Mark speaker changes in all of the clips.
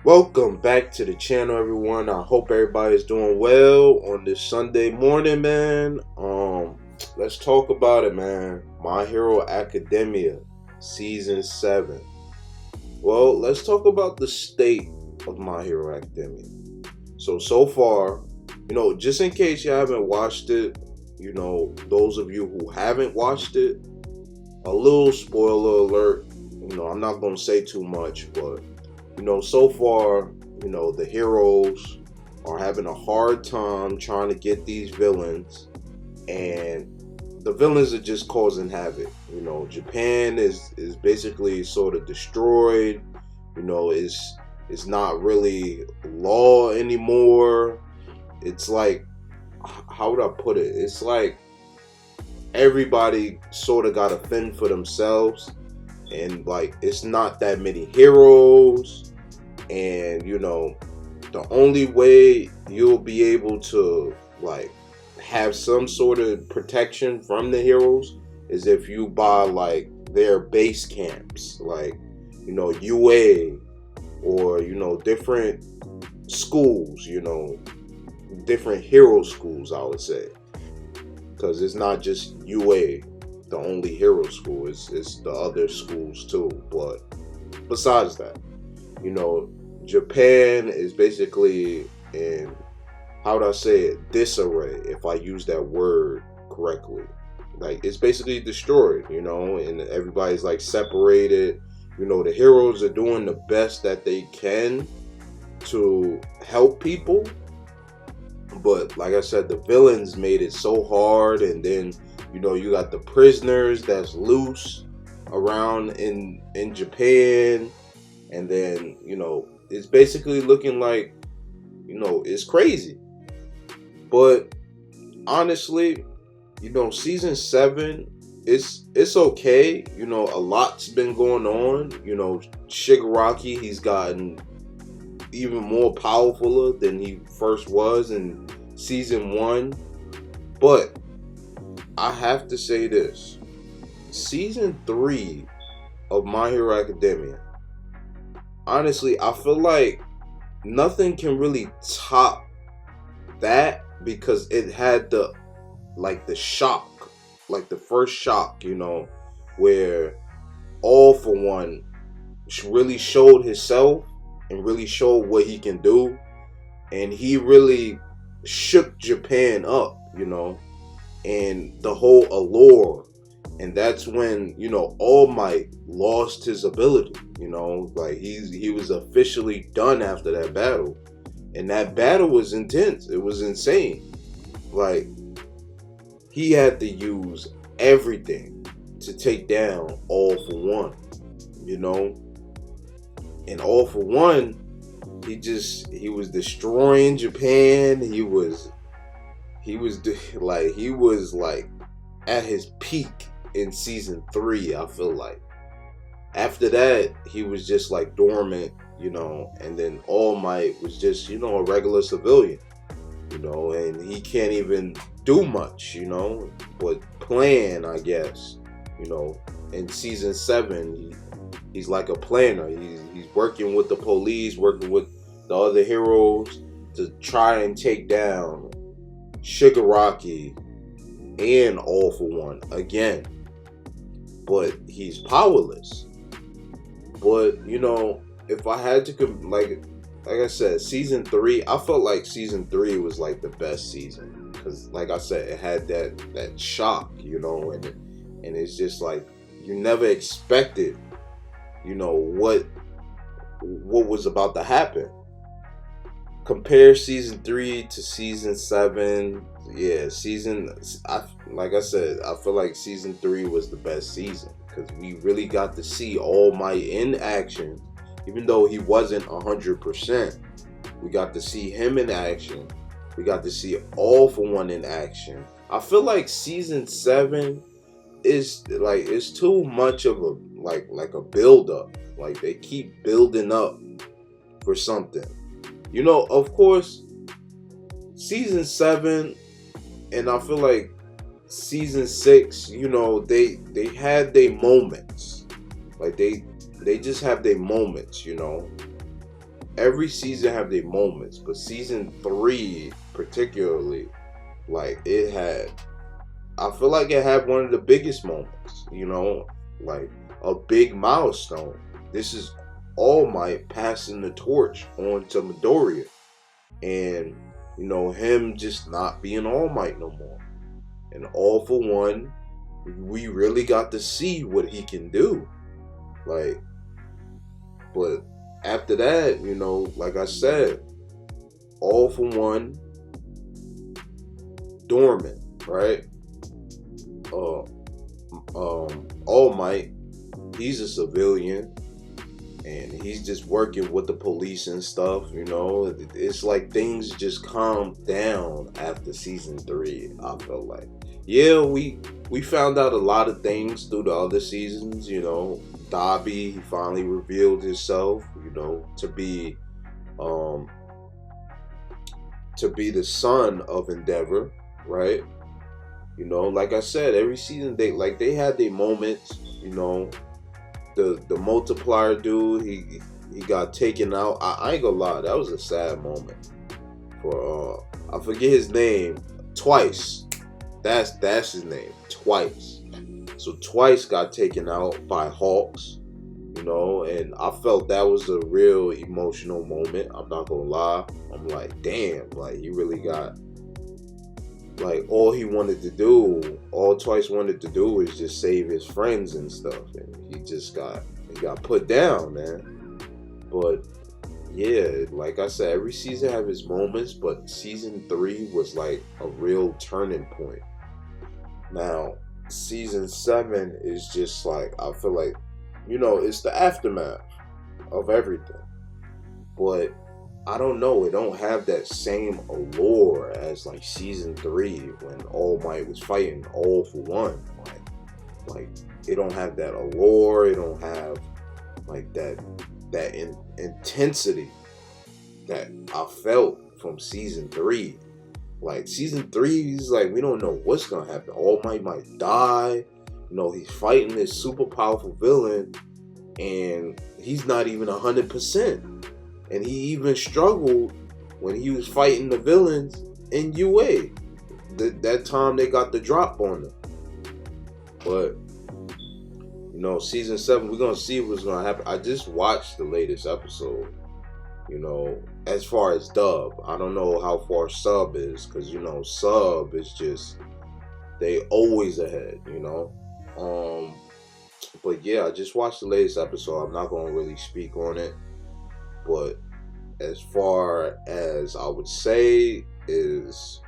Speaker 1: Welcome back to the channel, everyone. I hope everybody's doing well on this Sunday morning, man. Let's talk about it, man. My Hero Academia, Season 7. Well, let's talk about the state of My Hero Academia. So far, just in case you haven't watched it, those of you who haven't watched it, a little spoiler alert. I'm not going to say too much, but so far, the heroes are having a hard time trying to get these villains, and the villains are just causing havoc. Japan is basically sort of destroyed. It's not really law anymore. It's like, how would I put it? It's like everybody sort of got to fend for themselves, and like it's not that many heroes. And the only way you'll be able to like have some sort of protection from the heroes is if you buy like their base camps, like UA, or different schools, different hero schools, I would say, because it's not just UA the only hero school, it's the other schools too. But besides that, Japan is basically in, how would I say it, disarray, if I use that word correctly. Like, it's basically destroyed, and everybody's like separated. The heroes are doing the best that they can to help people, but like I said, the villains made it so hard. And then you got the prisoners that's loose around in Japan. And then it's basically looking like it's crazy. But honestly, season 7, it's okay. A lot's been going on. Shigaraki, he's gotten even more powerful than he first was in season 1. But I have to say this: season 3 of My Hero Academia, honestly, I feel like nothing can really top that, because it had the shock, like the first shock, where All For One really showed himself and really showed what he can do, and he really shook Japan up, and the whole allure. And that's when All Might lost his ability. Like he was officially done after that battle, and that battle was intense. It was insane. Like, he had to use everything to take down All For One. And All For One, he was destroying Japan. He was like at his peak in season 3, I feel like. After that, he was just like dormant, and then All Might was just, a regular civilian, and he can't even do much, but plan, I guess. In season 7, he's like a planner. He's working with the police, working with the other heroes to try and take down Shigaraki and All For One again. But he's powerless. But if I had to like I said, season 3, I felt like season 3 was like the best season, because like I said, it had that shock, and it's just like you never expected what was about to happen. Compare season 3 to season 7. Yeah, like I said, I feel like season 3 was the best season, because we really got to see All Might in action. Even though he wasn't 100%, we got to see him in action. We got to see All For One in action. I feel like season 7 is like, it's too much of a like a build up. Like, they keep building up for something. Of course, season 7, and I feel like season 6, they had their moments. Like, they just have their moments, every season have their moments, but season 3 particularly, like I feel like it had one of the biggest moments, like a big milestone. This is All Might passing the torch on to Midoriya, and him just not being All Might no more. And All for One, we really got to see what he can do. Like, but after that, like I said, All for One, dormant, right? All Might, he's a civilian, and he's just working with the police and stuff. It's like things just calmed down after season 3. I felt like, yeah, we found out a lot of things through the other seasons. Dabi, he finally revealed himself, to be the son of Endeavor, right? Like I said, every season they had their moments. The multiplier dude, he got taken out. I ain't gonna lie, that was a sad moment for I forget his name. Twice. That's his name. Twice. So Twice got taken out by Hawks, and I felt that was a real emotional moment. I'm not gonna lie. I'm like, damn, like he really got, like, all Twice wanted to do is just save his friends and stuff, and he got put down, man. But yeah, like I said, every season have its moments, but season 3 was like a real turning point. Now, season 7 is just like, I feel like, it's the aftermath of everything. But I don't know, it don't have that same allure as like season 3 when All Might was fighting All for One. Like it don't have that allure, it don't have like that intensity that I felt from season 3. Like season 3 is like, we don't know what's gonna happen. All Might die. He's fighting this super powerful villain, and he's not even 100%. And he even struggled when he was fighting the villains in UA. That time they got the drop on him. But season 7, we're gonna see what's gonna happen. I just watched the latest episode. As far as dub, I don't know how far sub is, because sub is just, they always ahead. But yeah, I just watched the latest episode. I'm not gonna really speak on it, but as far as I would say is,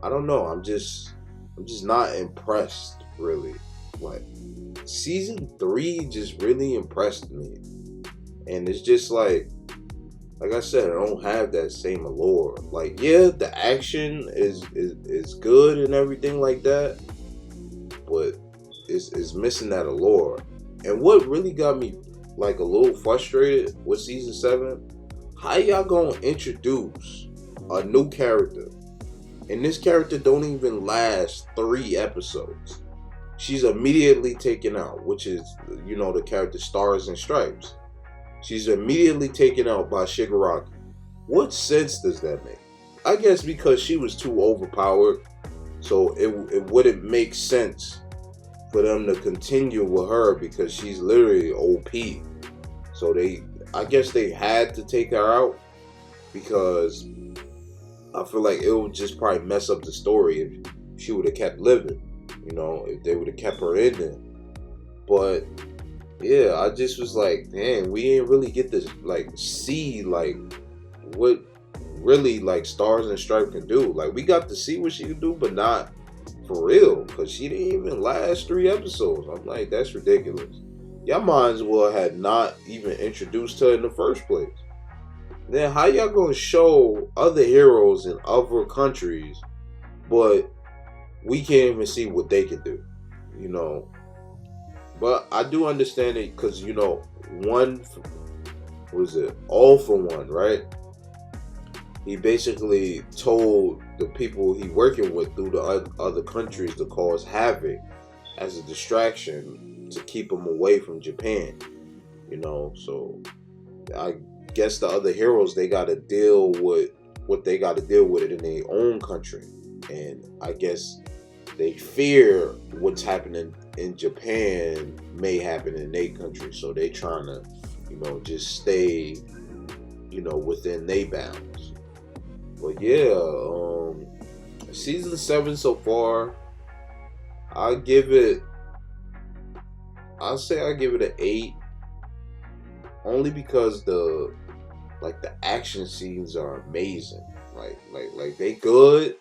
Speaker 1: I don't know. I'm just not impressed, really. Like season 3 just really impressed me, and it's just like I said, I don't have that same allure. Like, yeah, the action is good and everything like that, but it's missing that allure. And what really got me like a little frustrated with season 7, how y'all gonna introduce a new character, and this character don't even last 3 episodes? She's immediately taken out, which is, the character Stars and Stripes. She's immediately taken out by Shigaraki. What sense does that make? I guess because she was too overpowered, so it wouldn't make sense for them to continue with her, because she's literally OP. So I guess they had to take her out, because I feel like it would just probably mess up the story if she would have kept living, if they would have kept her in there. But yeah, I just was like, man, we didn't really get to like see like what really like Stars and Stripe can do. Like, we got to see what she can do, but not for real, because she didn't even last 3 episodes. I'm like, that's ridiculous. Y'all might as well had not even introduced her in the first place. Then how y'all gonna show other heroes in other countries, but we can't even see what they can do, But I do understand it, because All for One, right? He basically told the people he working with through the other countries to cause havoc as a distraction to keep them away from Japan. So I guess the other heroes, they got to deal with what they got to deal with it in their own country, and I guess they fear what's happening in Japan may happen in their country, so they trying to, just stay, within their bounds. But yeah, season 7 so far, I'll say I give it an 8, only because the action scenes are amazing. Like they good.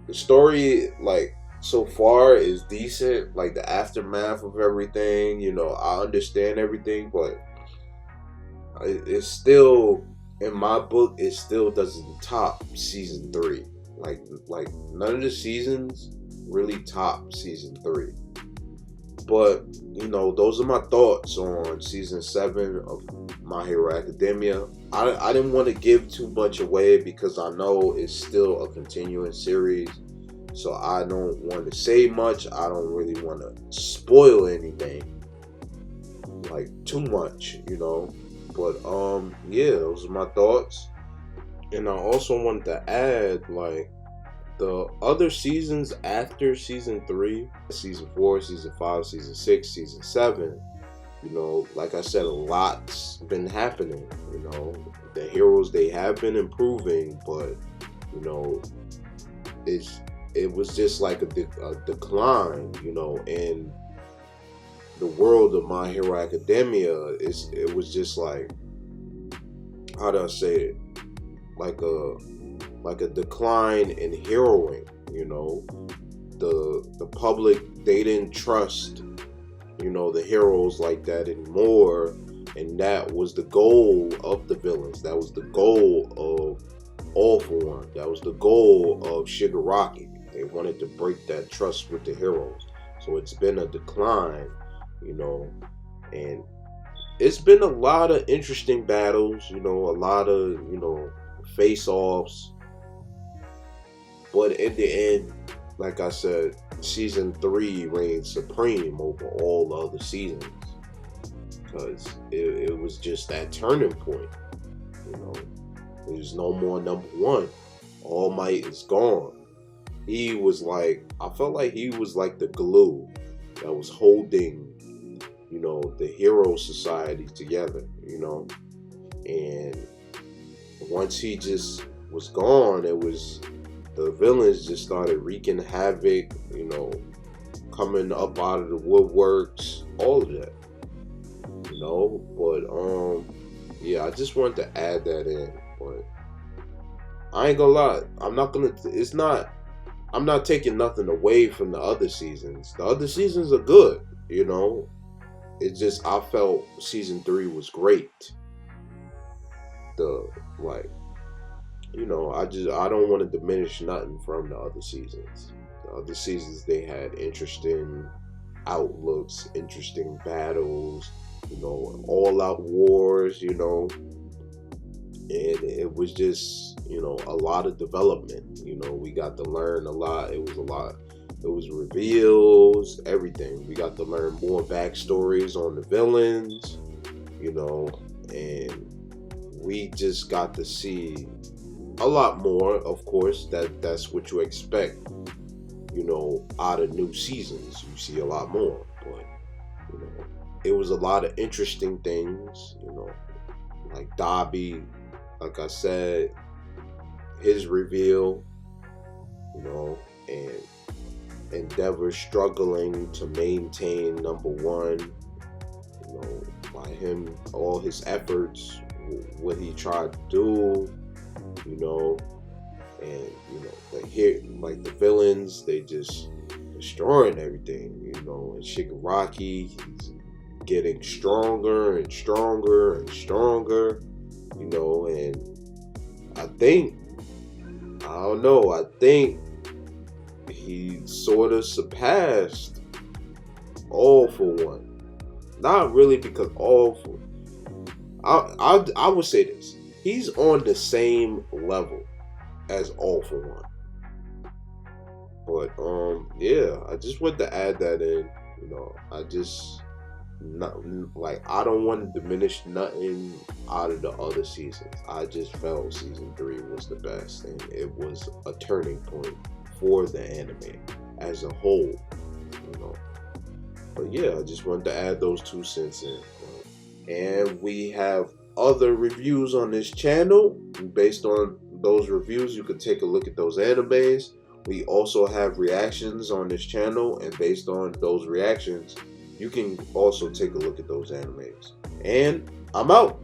Speaker 1: The story, so far, is decent. Like the aftermath of everything, I understand everything, but it's still, in my book, it still doesn't top season 3. Like none of the seasons really top season 3. But those are my thoughts on season 7 of My Hero Academia. I didn't want to give too much away because I know it's still a continuing series, so I don't want to say much. I don't really want to spoil anything too much, But yeah, those are my thoughts. And I also wanted to add, the other seasons after season 3, season 4, season 5, season 6, season 7, like I said, a lot's been happening. The heroes, they have been improving, but it was just like a decline, in the world of My Hero Academia. It was just like, how do I say it? Like a decline in heroing. The public, they didn't trust the heroes like that anymore, and that was the goal of the villains. That was the goal of All For One. That was the goal of Shigaraki. They wanted to break that trust with the heroes. So it's been a decline, and it's been a lot of interesting battles, a lot of face-offs, but in the end, like I said, season 3 reigns supreme over all the other seasons, because it was just that turning point. There's no more number 1. All Might is gone. He was I felt like he was like the glue that was holding the hero society together, and once he just was gone, it was, the villains just started wreaking havoc, coming up out of the woodworks, all of that, but yeah, I just wanted to add that in. But I ain't gonna lie, I'm not taking nothing away from the other seasons. The other seasons are good, It's just, I felt season 3 was great. I don't want to diminish nothing from the other seasons. The other seasons, they had interesting outlooks, interesting battles, all out wars, and it was just, a lot of development. We got to learn a lot. It was reveals, everything. We got to learn more backstories on the villains, and we just got to see a lot more. Of course, that's what you expect, out of new seasons. You see a lot more, but it was a lot of interesting things, like Dabi, like I said, his reveal, and Endeavor struggling to maintain number 1, by him, all his efforts, what he tried to do, and the villains, they just destroying everything, and Shigaraki, he's getting stronger and stronger and stronger, and I think he sort of surpassed All For One. Not really, because I would say this. He's on the same level as All For One. But yeah, I just wanted to add that in. I just not, like, I don't want to diminish nothing out of the other seasons. I just felt season 3 was the best, and it was a turning point for the anime as a whole, you know. But yeah, I just wanted to add those 2 cents in. And we have other reviews on this channel. Based on those reviews, you can take a look at those animes. We also have reactions on this channel, and based on those reactions, you can also take a look at those animes. And I'm out.